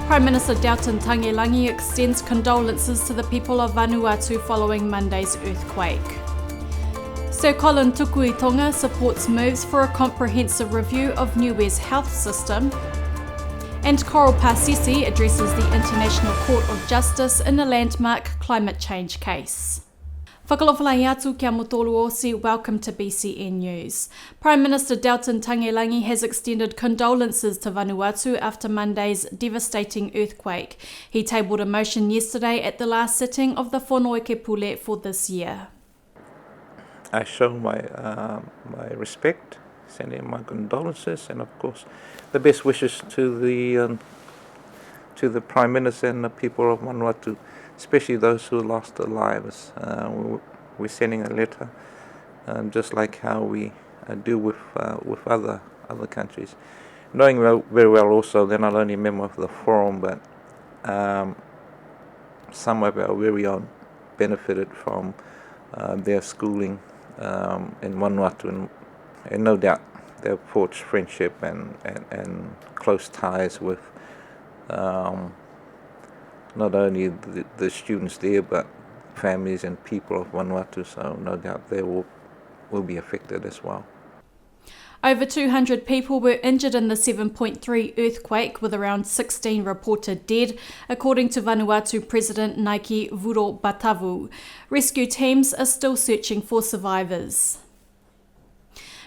Prime Minister Dalton Tangelangi extends condolences to the people of Vanuatu following Monday's earthquake. Sir Colin Tukuitonga supports moves for a comprehensive review of Niue's health system. And Coral Pasisi addresses the International Court of Justice in a landmark climate change case. Whakalofalai atu kia motolu osi, welcome to BCN News. Prime Minister Dalton Tangelangi has extended condolences to Vanuatu after Monday's devastating earthquake. He tabled a motion yesterday at the last sitting of the Whānau Pule for this year. I show my respect, sending my condolences, and of course the best wishes to the Prime Minister and the people of Vanuatu, especially those who lost their lives. We're sending a letter, just like how we do with other countries, knowing very well also they're not only a member of the forum, but some of our very own benefited from their schooling in Vanuatu, and no doubt they've forged friendship and close ties with not only the students there, but families and people of Vanuatu, so no doubt they will be affected as well. Over 200 people were injured in the 7.3 earthquake, with around 16 reported dead, according to Vanuatu President Niue Vuro Batavu. Rescue teams are still searching for survivors.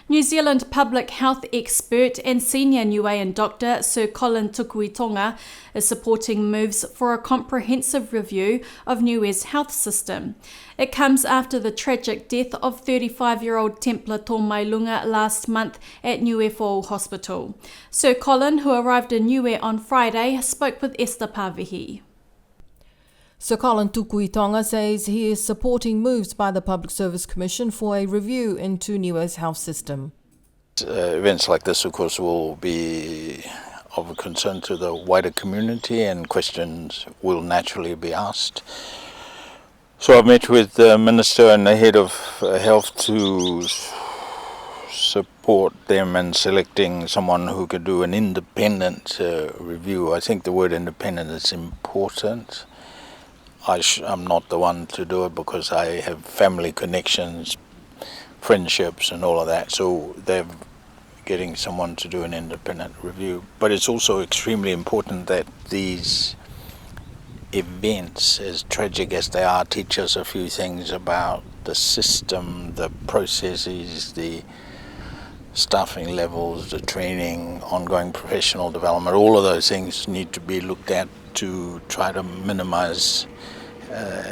New Zealand public health expert and senior Niuean doctor Sir Colin Tukuitonga is supporting moves for a comprehensive review of Niue's health system. It comes after the tragic death of 35-year-old Templar Tōmailunga last month at Niue Hospital. Sir Colin, who arrived in Niue on Friday, spoke with Esther Pavihi. Sir Colin Tukuitonga says he is supporting moves by the Public Service Commission for a review into Niue's health system. Events like this, of course, will be of concern to the wider community, and questions will naturally be asked. So I've met with the Minister and the Head of Health to support them in selecting someone who could do an independent review. I think the word independent is important. I'm not the one to do it because I have family connections, friendships and all of that, so they're getting someone to do an independent review. But it's also extremely important that these events, as tragic as they are, teach us a few things about the system, the processes, the staffing levels, the training, ongoing professional development. All of those things need to be looked at to try to minimize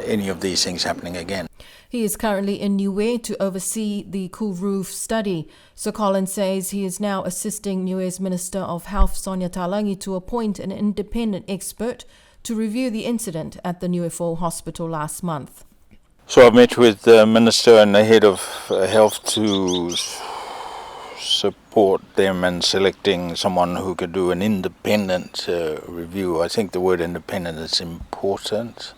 any of these things happening again. He is currently in Niue to oversee the cool roof study. Sir Colin says he is now assisting Niue's Minister of Health, Sonia Talangi, to appoint an independent expert to review the incident at the Niue Hospital last month. So I've met with the Minister and the Head of Health to support them in selecting someone who could do an independent review. I think the word independent is important.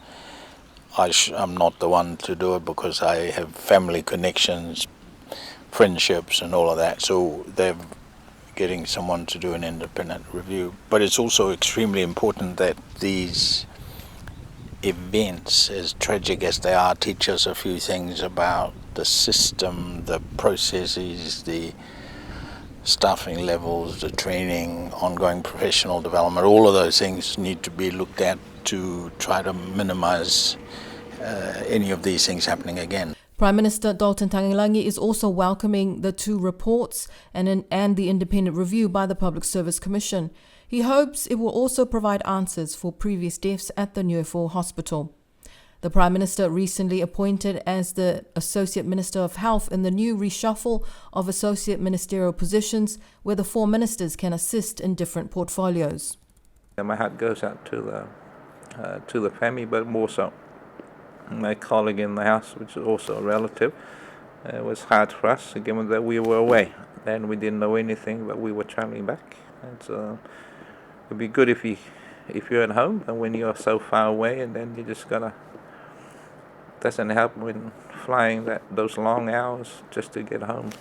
I'm not the one to do it because I have family connections, friendships and all of that, so they're getting someone to do an independent review. But it's also extremely important that these events, as tragic as they are, teach us a few things about the system, the processes, the staffing levels, the training, ongoing professional development. All of those things need to be looked at to try to minimize any of these things happening again. Prime Minister Dalton Tangelangi is also welcoming the two reports and the independent review by the Public Service Commission. He hopes it will also provide answers for previous deaths at the Niue Hospital. The Prime Minister recently appointed as the Associate Minister of Health in the new reshuffle of associate ministerial positions, where the four ministers can assist in different portfolios. My heart goes out to the family, but more so my colleague in the House, which is also a relative. It was hard for us, given that we were away and we didn't know anything, but we were travelling back. And so it'd be good if you're at home, and when you're so far away, and then you just gotta. Doesn't help when flying those long hours just to get home.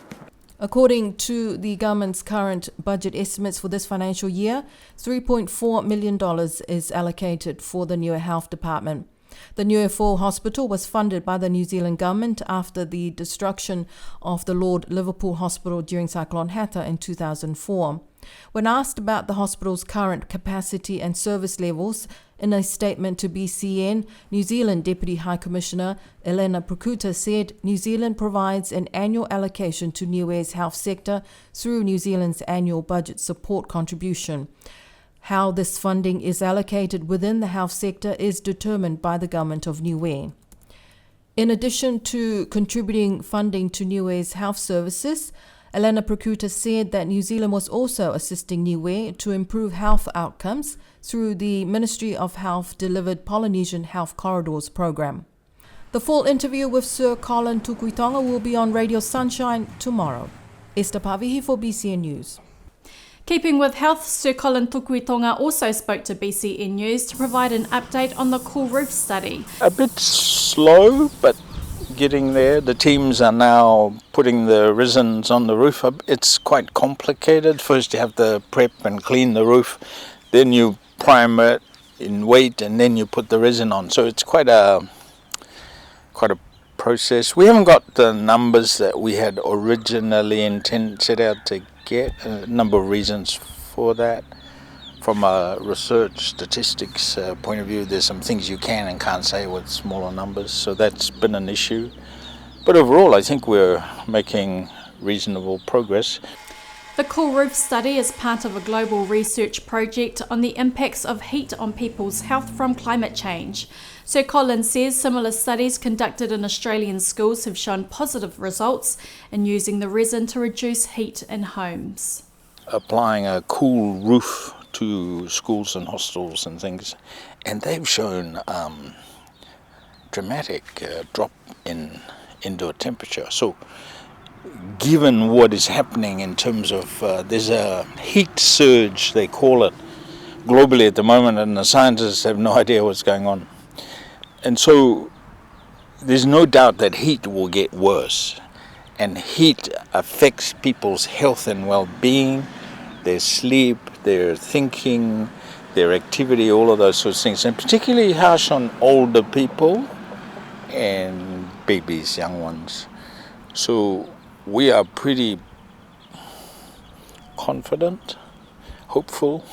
According to the government's current budget estimates for this financial year, $3.4 million is allocated for the Niue Health Department. The Niue 4 hospital was funded by the New Zealand government after the destruction of the Lord Liverpool Hospital during Cyclone Hatta in 2004. When asked about the hospital's current capacity and service levels, in a statement to BCN, New Zealand Deputy High Commissioner Elena Prakuta said New Zealand provides an annual allocation to Niue's health sector through New Zealand's annual budget support contribution. How this funding is allocated within the health sector is determined by the government of Niue. In addition to contributing funding to Niue's health services, Elena Prakuta said that New Zealand was also assisting Niue to improve health outcomes through the Ministry of Health delivered Polynesian Health Corridors program. The full interview with Sir Colin Tukuitonga will be on Radio Sunshine tomorrow. Esther Pavihi for BCN News. Keeping with health, Sir Colin Tukuitonga also spoke to BCN News to provide an update on the cool roof study. A bit slow, but getting there. The teams are now putting the resins on the roof. It's quite complicated. First you have to prep and clean the roof, then you prime it in weight, and then you put the resin on. So it's quite a process. We haven't got the numbers that we had originally set out to get. A number of reasons for that. From a research statistics point of view, there's some things you can and can't say with smaller numbers, so that's been an issue. But overall, I think we're making reasonable progress. The Cool Roof study is part of a global research project on the impacts of heat on people's health from climate change. Sir Colin says similar studies conducted in Australian schools have shown positive results in using the resin to reduce heat in homes. Applying a cool roof to schools and hostels and things, and they've shown dramatic drop in indoor temperature. So given what is happening in terms of there's a heat surge, they call it, globally at the moment, and the scientists have no idea what's going on. And so there's no doubt that heat will get worse, and heat affects people's health and well-being, their sleep, their thinking, their activity, all of those sorts of things, and particularly harsh on older people and babies, young ones. So we are pretty confident, hopeful.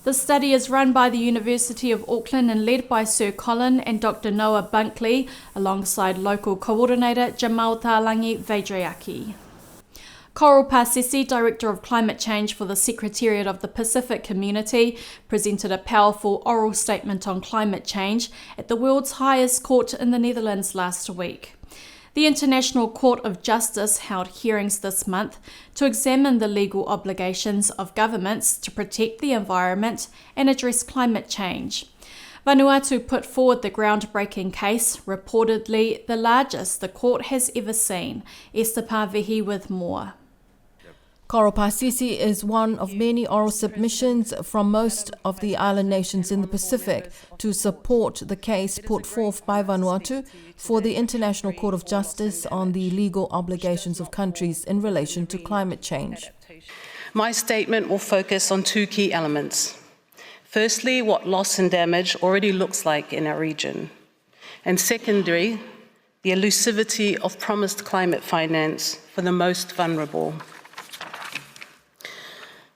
The study is run by the University of Auckland and led by Sir Colin and Dr. Noah Bunkley, alongside local coordinator Jamal Talangi Vaidriaki. Coral Pasisi, Director of Climate Change for the Secretariat of the Pacific Community, presented a powerful oral statement on climate change at the world's highest court in the Netherlands last week. The International Court of Justice held hearings this month to examine the legal obligations of governments to protect the environment and address climate change. Vanuatu put forward the groundbreaking case, reportedly the largest the court has ever seen. Esther Pavihi with more. Coral Pasisi is one of many oral submissions from most of the island nations in the Pacific to support the case put forth by Vanuatu for the International Court of Justice on the legal obligations of countries in relation to climate change. My statement will focus on two key elements. Firstly, what loss and damage already looks like in our region. And secondly, the elusivity of promised climate finance for the most vulnerable.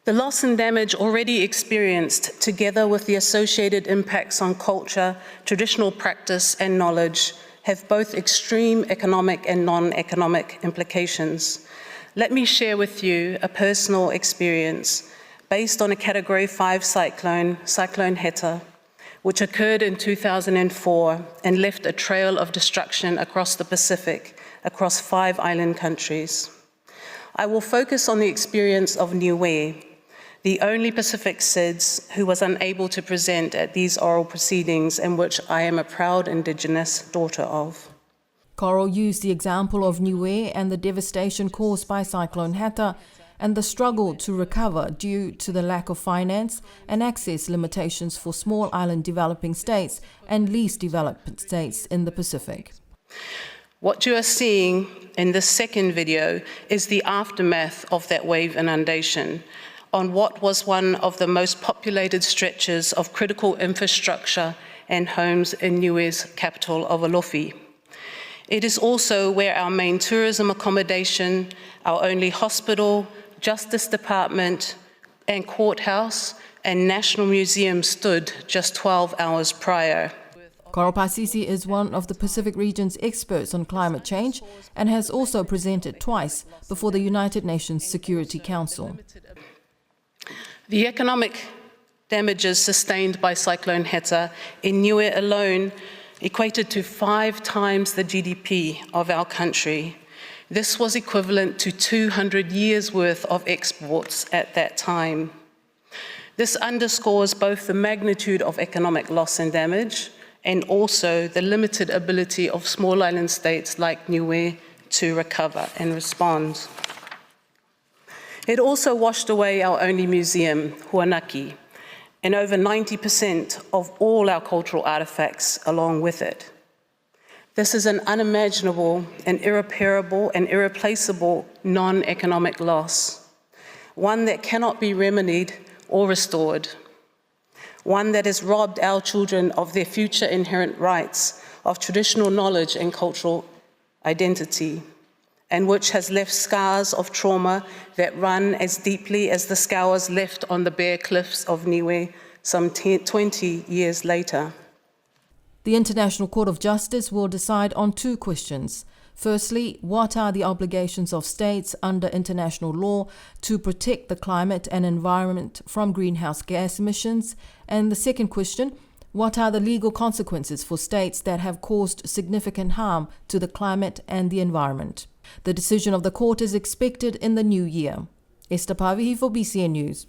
The loss and damage already experienced, together with the associated impacts on culture, traditional practice and knowledge, have both extreme economic and non-economic implications. Let me share with you a personal experience based on a Category 5 cyclone, Cyclone Hatta, which occurred in 2004 and left a trail of destruction across the Pacific, across 5 island countries. I will focus on the experience of Niue, the only Pacific SIDS who was unable to present at these oral proceedings, in which I am a proud Indigenous daughter of. Coral used the example of Niue and the devastation caused by Cyclone Hatta and the struggle to recover due to the lack of finance and access limitations for small island developing states and least developed states in the Pacific. What you are seeing in this second video is the aftermath of that wave inundation on what was one of the most populated stretches of critical infrastructure and homes in Niue's capital of Alofi. It is also where our main tourism accommodation, our only hospital, Justice Department and courthouse and National Museum stood just 12 hours prior. Coral Pasisi is one of the Pacific region's experts on climate change and has also presented twice before the United Nations Security Council. The economic damages sustained by Cyclone Heta in Niue alone equated to 5 times the GDP of our country. This was equivalent to 200 years' worth of exports at that time. This underscores both the magnitude of economic loss and damage and also the limited ability of small island states like Niue to recover and respond. It also washed away our only museum, Huanaki, and over 90% of all our cultural artifacts along with it. This is an unimaginable and irreparable and irreplaceable non-economic loss, one that cannot be remedied or restored, one that has robbed our children of their future inherent rights of traditional knowledge and cultural identity, and which has left scars of trauma that run as deeply as the scours left on the bare cliffs of Niue some 20 years later. The International Court of Justice will decide on 2 questions. Firstly, what are the obligations of states under international law to protect the climate and environment from greenhouse gas emissions? And the second question, what are the legal consequences for states that have caused significant harm to the climate and the environment? The decision of the court is expected in the new year. Esther Pavihi for BCN News.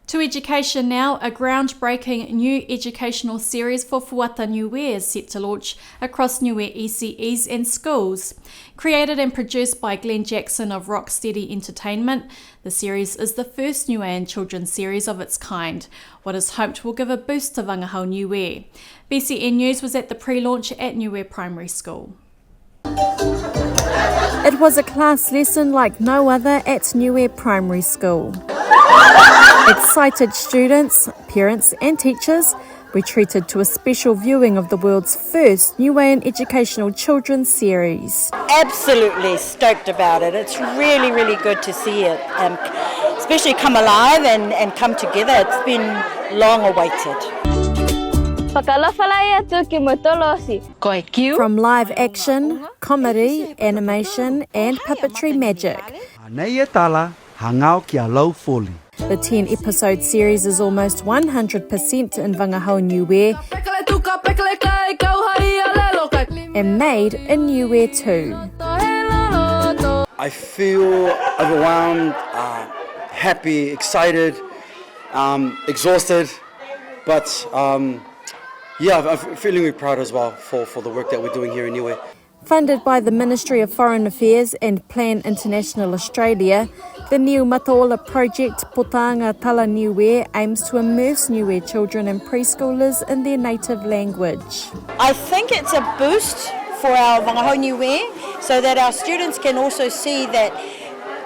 To education now, a groundbreaking new educational series for Fuata Niue is set to launch across Niue ECEs and schools. Created and produced by Glenn Jackson of Rocksteady Entertainment, the series is the first Niuean children's series of its kind, what is hoped will give a boost to Wangahau Niue. BCN News was at the pre-launch at Niue Primary School. It was a class lesson like no other at Niue Primary School. Excited students, parents and teachers were treated to a special viewing of the world's first Niuean educational children's series. Absolutely stoked about it. It's really, really good to see it, especially come alive and come together. It's been long awaited. From live action, comedy, animation and puppetry magic, the 10-episode series is almost 100% in Wangahau Niue and made in Niue too. I feel overwhelmed, happy, excited, exhausted, but I'm feeling really proud as well for the work that we're doing here in Niue. Funded by the Ministry of Foreign Affairs and Plan International Australia, the Niu Mataola project Potanga Tala Niue aims to immerse Niue children and preschoolers in their native language. I think it's a boost for our Wangahau Niue so that our students can also see that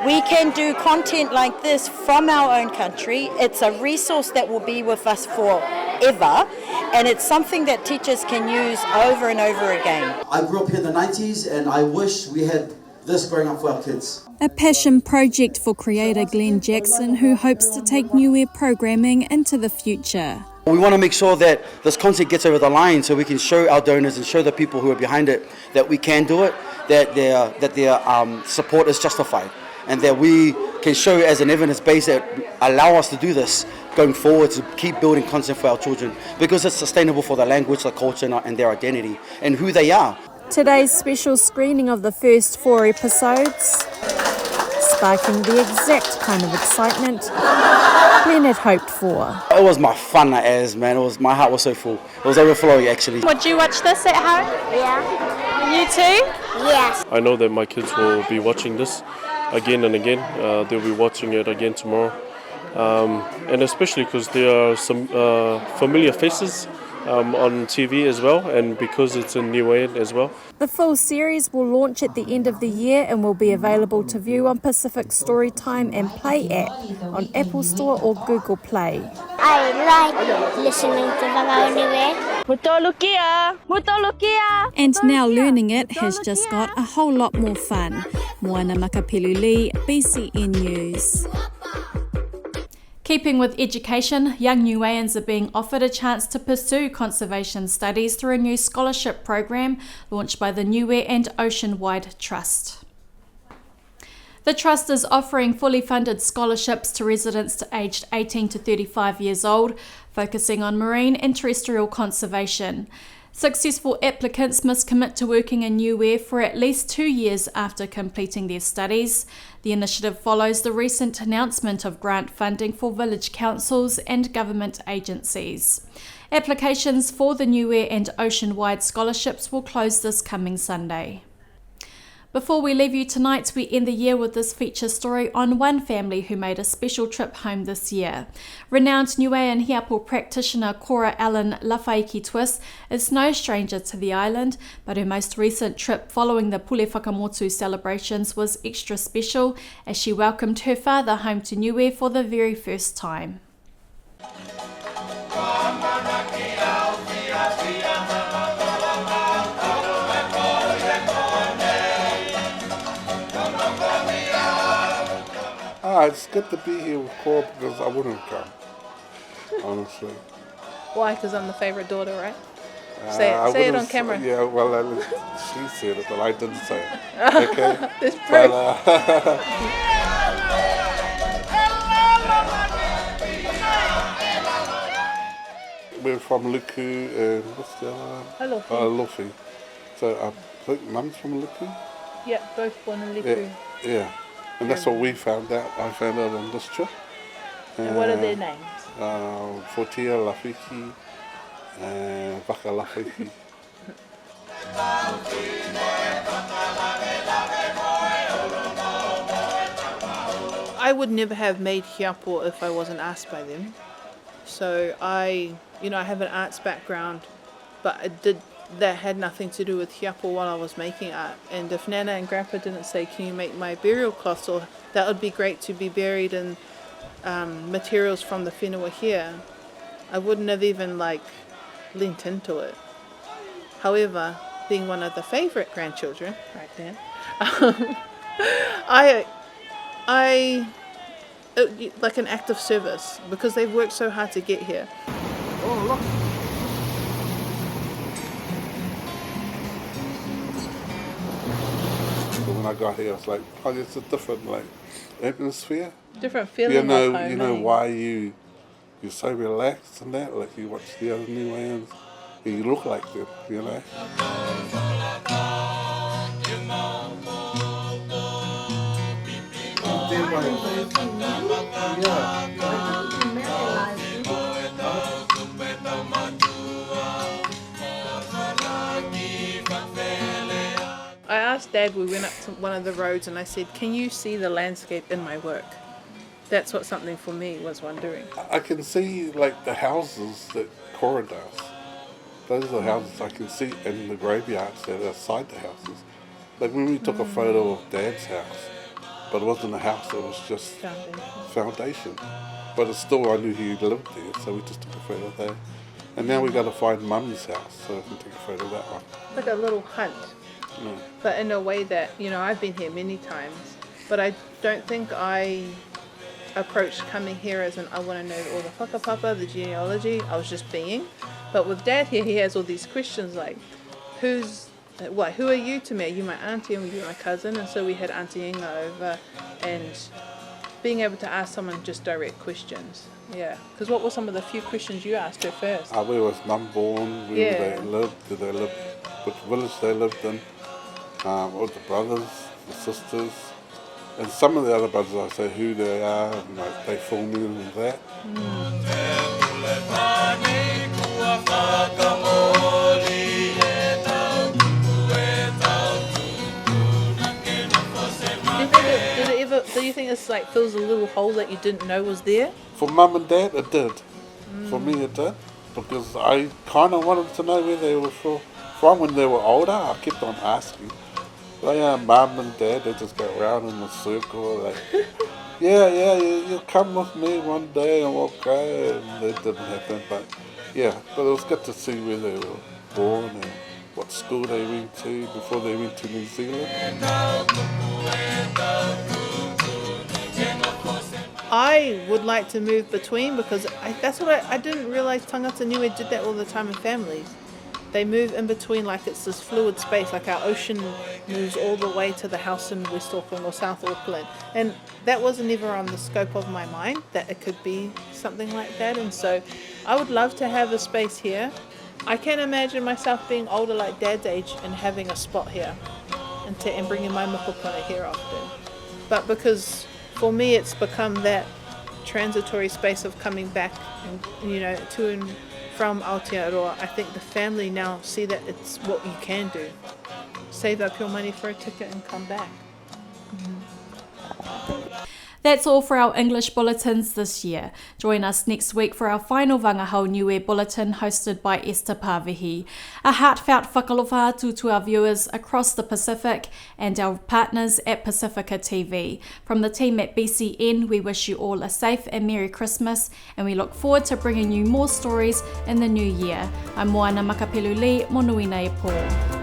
we can do content like this from our own country. It's a resource that will be with us forever, and it's something that teachers can use over and over again. I grew up here in the 90s and I wish we had this growing up for our kids. A passion project for creator Glenn Jackson, who hopes to take Niue programming into the future. We want to make sure that this content gets over the line so we can show our donors and show the people who are behind it that we can do it, that their support is justified, and that we can show as an evidence base that allow us to do this going forward, to keep building content for our children, because it's sustainable for their language, their culture and their identity and who they are. Today's special screening of the first 4 episodes, sparking the exact kind of excitement Glenn had hoped for. It was my fun as, man. My heart was so full. It was overflowing actually. Would you watch this at home? Yeah. You too? Yes. I know that my kids will be watching this again and again. They'll be watching it again tomorrow. And especially because there are some familiar faces on TV as well, and because it's in Niue as well. The full series will launch at the end of the year and will be available to view on Pacific Storytime and Play app on Apple Store or Google Play. I like listening to Whangau Niue. Mutolukia! Mutolukia! And now learning it has just got a whole lot more fun. Moana Makapelu, BCN News. Keeping with education, young Niueans are being offered a chance to pursue conservation studies through a new scholarship program launched by the Niue and Ocean-wide Trust. The Trust is offering fully funded scholarships to residents aged 18 to 35 years old, focusing on marine and terrestrial conservation. Successful applicants must commit to working in Niue for at least 2 years after completing their studies. The initiative follows the recent announcement of grant funding for village councils and government agencies. Applications for the Niue and Ocean-wide scholarships will close this coming Sunday. Before we leave you tonight, we end the year with this feature story on one family who made a special trip home this year. Renowned Niue and Hiapo practitioner Cora Ellen Lafaiki Twist is no stranger to the island, but her most recent trip following the Pule Whakamotu celebrations was extra special as she welcomed her father home to Niue for the very first time. It's good to be here with Cora because I wouldn't have come, honestly. Why? Because I'm the favourite daughter, right? Say it on camera. Yeah, well, she said it, but I didn't say it. Okay? There's proof. We're from Luku and what's the other one? Alofi. So I think Mum's from Luku. Yeah, both born in Luku. Yeah. And that's what we found out. I found out on this trip. And what are their names? Fortia Lafiki and Waka Lafiki. I would never have made hiapo if I wasn't asked by them. So I have an arts background, but that had nothing to do with hiapo while I was making art. And if Nana and Grandpa didn't say, can you make my burial cloths, or that would be great to be buried in materials from the whenua here, I wouldn't have even lent into it. However, being one of the favourite grandchildren, right then, I like an act of service because they've worked so hard to get here. Oh, look. When I got here, I was like, oh, it's a different atmosphere. Different feeling. You know why you're so relaxed and that. Like you watch the other Niueans, you look like them. You know. I asked Dad, we went up to one of the roads and I said, can you see the landscape in my work? That's what something for me was wondering. I can see the houses that Cora does. Those are the houses I can see, and the graveyards that are outside the houses. Like when we took a photo of Dad's house, but it wasn't a house, it was just foundation. But it's still, I knew he lived there, so we just took a photo of that. And now we got to find Mum's house, so I can take a photo of that one. Like a little hunt. Yeah. But in a way that, I've been here many times, but I don't think I approached coming here as I want to know all the whakapapa, the genealogy. I was just being. But with Dad here, he has all these questions like, who are you to me? Are you my auntie and you're my cousin? And so we had Auntie Inga over, and being able to ask someone just direct questions. Yeah, because what were some of the few questions you asked her first? Where was Mum born? Where did they live? Which village they lived in? All the brothers, the sisters, and some of the other brothers I say who they are, and they film me and that. Do you think it's fills a little hole that you didn't know was there? For Mum and Dad, it did. For me, it did. because I kind of wanted to know where they were from when they were older. I kept on asking. But mum and dad, they just go around in a circle like, you'll come with me one day and we'll go. And that didn't happen, but it was good to see where they were born and what school they went to before they went to New Zealand. I would like to move between because that's what I didn't realise tangata Niue did that all the time in families. They move in between like it's this fluid space, like our ocean moves all the way to the house in West Auckland or South Auckland. And that wasn't ever on the scope of my mind, that it could be something like that. And so I would love to have a space here. I can imagine myself being older like Dad's age and having a spot here and bringing my mokopuna here often. But because for me it's become that transitory space of coming back and, to and from Aotearoa, I think the family now see that it's what you can do. Save up your money for a ticket and come back. That's all for our English bulletins this year. Join us next week for our final Wangahau Niue bulletin hosted by Esther Pavihi. A heartfelt whakalofa atu to our viewers across the Pacific and our partners at Pacifica TV. From the team at BCN, we wish you all a safe and Merry Christmas, and we look forward to bringing you more stories in the new year. I'm Moana Makapelu Lee, Monuina e Pō.